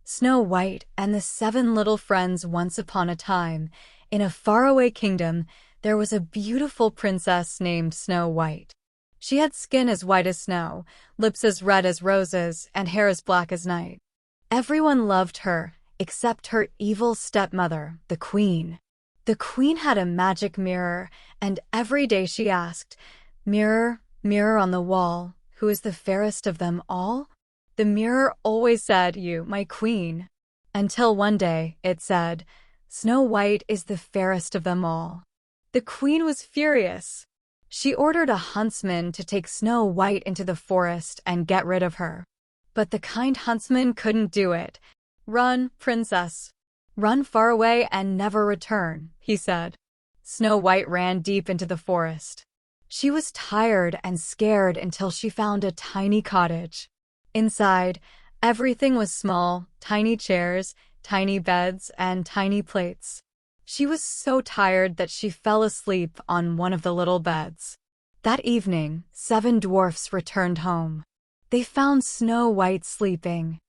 Snow White and the Seven Little Friends. Once upon a time, in a faraway kingdom, there was a beautiful princess named Snow White. She had skin as white as snow, lips as red as roses, and hair as black as night. Everyone loved her, except her evil stepmother, the queen. The queen had a magic mirror, and every day she asked, "Mirror, mirror on the wall, who is the fairest of them all?" The mirror always said, "You, my queen." Until one day, it said, "Snow White is the fairest of them all." The queen was furious. She ordered a huntsman to take Snow White into the forest and get rid of her. But the kind huntsman couldn't do it. "Run, princess. Run far away and never return," he said. Snow White ran deep into the forest. She was tired and scared until she found a tiny cottage. Inside, everything was small, tiny chairs, tiny beds, and tiny plates. She was so tired that she fell asleep on one of the little beds. That evening, 7 dwarfs returned home. They found Snow White sleeping.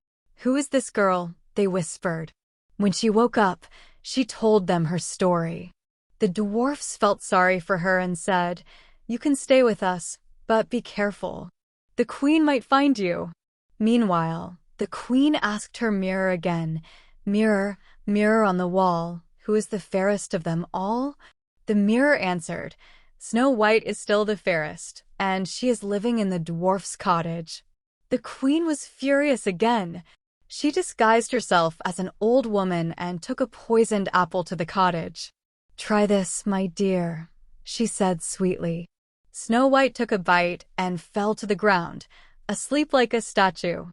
"Who is this girl?" they whispered. When she woke up, she told them her story. The dwarfs felt sorry for her and said, "You can stay with us, but be careful. The queen might find you." Meanwhile, the queen asked her mirror again, "Mirror, mirror on the wall, who is the fairest of them all?" The mirror answered, "Snow White is still the fairest, and she is living in the dwarf's cottage." The queen was furious again. She disguised herself as an old woman and took a poisoned apple to the cottage. "Try this, my dear," she said sweetly. Snow White took a bite and fell to the ground, asleep like a statue.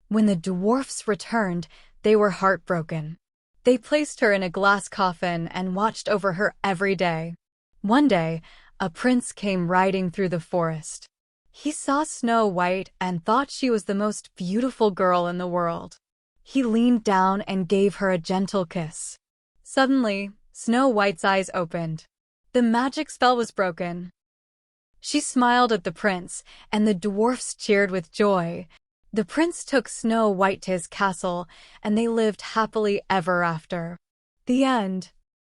When the dwarfs returned, they were heartbroken. They placed her in a glass coffin and watched over her every day. One day, a prince came riding through the forest. He saw Snow White and thought she was the most beautiful girl in the world. He leaned down and gave her a gentle kiss. Suddenly, Snow White's eyes opened. The magic spell was broken. She smiled at the prince, and the dwarfs cheered with joy. The prince took Snow White to his castle, and they lived happily ever after. The end.